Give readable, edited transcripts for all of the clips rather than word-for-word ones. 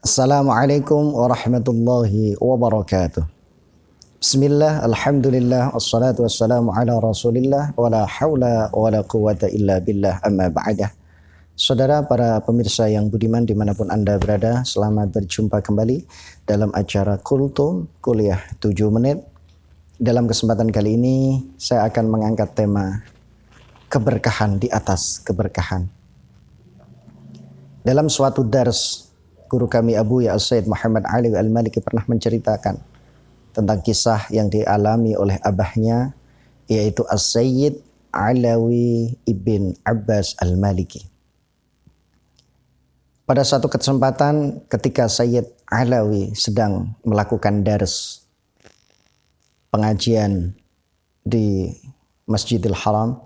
Assalamualaikum warahmatullahi wabarakatuh. Bismillah, alhamdulillah, wassalatu wassalamu ala rasulillah, wala hawla wala quwata illa billah, amma ba'dah. Saudara para pemirsa yang budiman dimanapun Anda berada, selamat berjumpa kembali dalam acara Kultum Kuliah 7 Menit. Dalam kesempatan kali ini, saya akan mengangkat tema keberkahan di atas keberkahan. Dalam suatu dars, guru kami Abu Ya As-Sayyid Muhammad Ali Al-Maliki pernah menceritakan tentang kisah yang dialami oleh abahnya, yaitu As-Sayyid Alawi ibn Abbas Al-Maliki. Pada suatu kesempatan ketika Sayyid Alawi sedang melakukan dars pengajian di Masjidil Haram,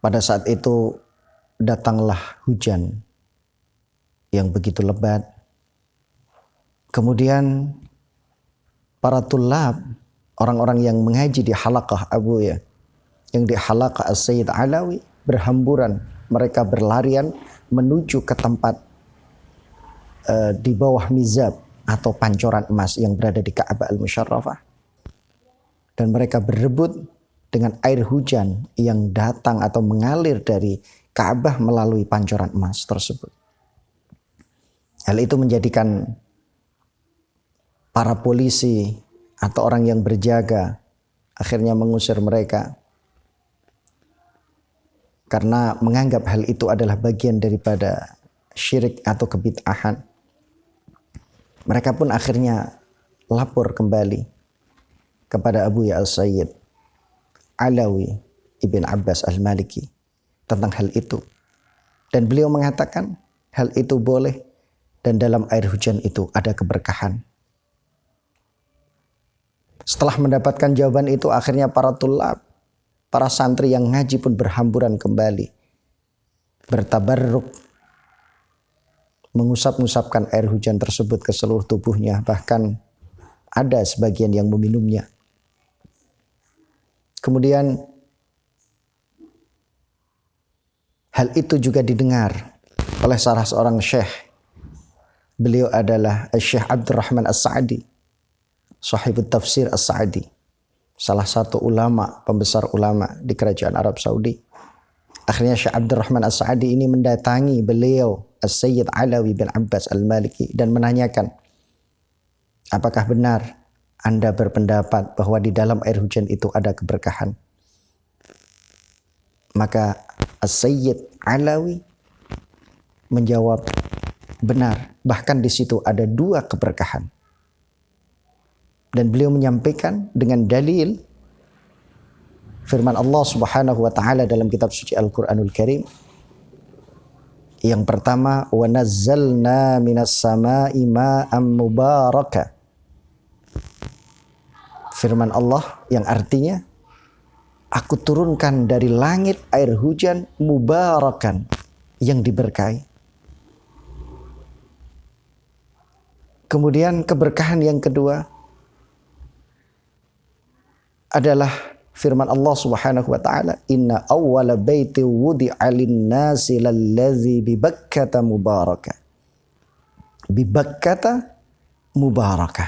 pada saat itu datanglah hujan yang begitu lebat. Kemudian para tulab, orang-orang yang mengaji di halaqah Abu Ya, yang di halaqah As-Sayyid Alawi, berhamburan, mereka berlarian menuju ke tempat di bawah mizab atau pancoran emas yang berada di Ka'bah Al-Musyarrafah. Dan mereka berebut dengan air hujan yang datang atau mengalir dari Ka'bah melalui pancoran emas tersebut. Hal itu menjadikan para polisi atau orang yang berjaga akhirnya mengusir mereka karena menganggap hal itu adalah bagian daripada syirik atau kebid'ahan. Mereka pun akhirnya lapor kembali kepada Abu Ya As-Sayyid Alawi ibn Abbas Al-Maliki tentang hal itu. Dan beliau mengatakan hal itu boleh, dan dalam air hujan itu ada keberkahan. Setelah mendapatkan jawaban itu, akhirnya para tulab, para santri yang ngaji pun berhamburan kembali, bertabarruk, mengusap-ngusapkan air hujan tersebut ke seluruh tubuhnya, bahkan ada sebagian yang meminumnya. Kemudian hal itu juga didengar oleh salah seorang syekh. Beliau adalah Syekh Abdurrahman As-Sa'di, sahibut tafsir As-Sa'di, salah satu ulama, pembesar ulama di kerajaan Arab Saudi. Akhirnya Syekh Abdurrahman As-Sa'di ini mendatangi beliau As-Sayyid Alawi bin Abbas Al-Maliki dan menanyakan, apakah benar Anda berpendapat bahwa di dalam air hujan itu ada keberkahan? Maka As-Sayyid Alawi menjawab, benar, bahkan di situ ada 2 keberkahan. Dan beliau menyampaikan dengan dalil firman Allah Subhanahu wa taala dalam kitab suci Al-Qur'anul Karim. Yang pertama, wa nazzalna minas sama'i ma'am mubaraka. Firman Allah yang artinya, aku turunkan dari langit air hujan mubarakan, yang diberkahi. Kemudian keberkahan yang kedua adalah firman Allah Subhanahu wa taala, inna awwala baiti wudi'a lin-nasi lallazi bi Bakkata mubaraka. Bi Bakkata mubaraka.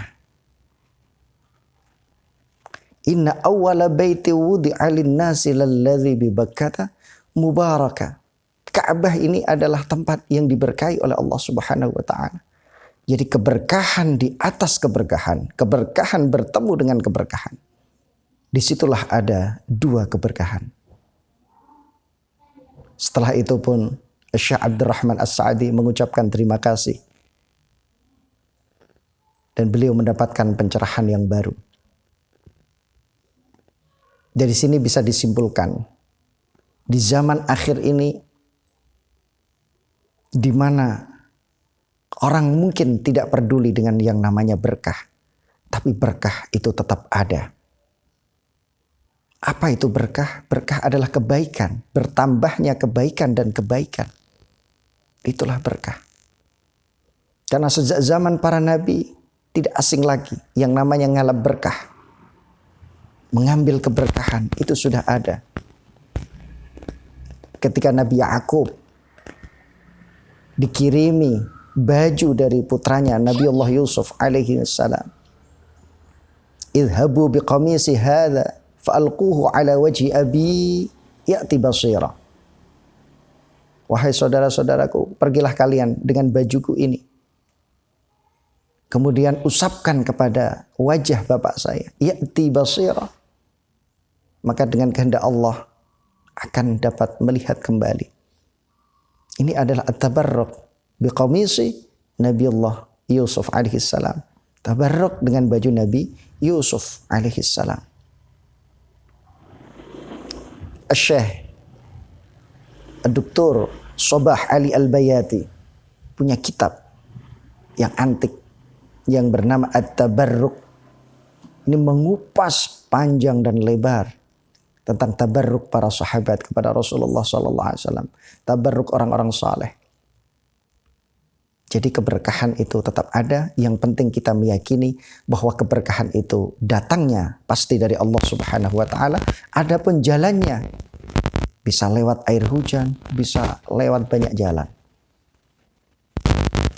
Inna awwala baiti wudi'a lin-nasi lallazi bi Bakkata mubaraka. Ka'bah ini adalah tempat yang diberkahi oleh Allah Subhanahu wa taala. Jadi keberkahan di atas keberkahan, keberkahan bertemu dengan keberkahan. Disitulah ada 2 keberkahan. Setelah itu pun Syekh Abdurrahman As-Sa'di mengucapkan terima kasih. Dan beliau mendapatkan pencerahan yang baru. Dari sini bisa disimpulkan, di zaman akhir ini, di mana orang mungkin tidak peduli dengan yang namanya berkah, tapi berkah itu tetap ada. Apa itu berkah? Berkah adalah kebaikan, bertambahnya kebaikan dan kebaikan. Itulah berkah. Karena sejak zaman para nabi tidak asing lagi yang namanya ngalap berkah. Mengambil keberkahan itu sudah ada. Ketika Nabi Yakub dikirimi baju dari putranya Nabiullah Yusuf alaihi salam. Idhabu biqamisi hadha fa'alquhu ala wajhi abi ya'ti basira. Wahai saudara-saudaraku, pergilah kalian dengan bajuku ini. Kemudian usapkan kepada wajah bapak saya. Ya'ti basira. Maka dengan kehendak Allah akan dapat melihat kembali. Ini adalah at-tabarruk biqamisi Nabiullah Yusuf alaihi salam. Tabarruk dengan baju Nabi Yusuf alaihi salam. Syekh Dr. Sobah Ali Al-Bayati punya kitab yang antik yang bernama At-Tabarruk. Ini mengupas panjang dan lebar tentang tabarruk para sahabat kepada Rasulullah SAW. Tabarruk orang-orang saleh. Jadi keberkahan itu tetap ada. Yang penting kita meyakini bahwa keberkahan itu datangnya pasti dari Allah Subhanahu wa taala. Adapun jalannya bisa lewat air hujan, bisa lewat banyak jalan.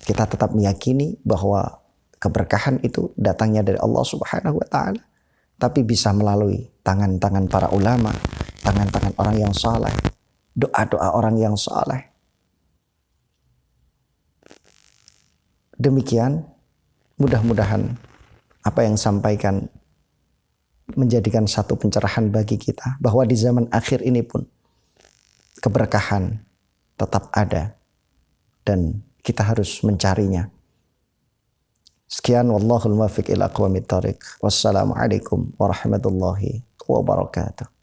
Kita tetap meyakini bahwa keberkahan itu datangnya dari Allah Subhanahu wa taala, tapi bisa melalui tangan-tangan para ulama, tangan-tangan orang yang saleh, doa-doa orang yang saleh. Demikian, mudah-mudahan apa yang sampaikan menjadikan satu pencerahan bagi kita bahwa di zaman akhir ini pun keberkahan tetap ada dan kita harus mencarinya. Sekian, wallahul muwaffiq ila aqwamit thoriq. Wassalamualaikum warahmatullahi wabarakatuh.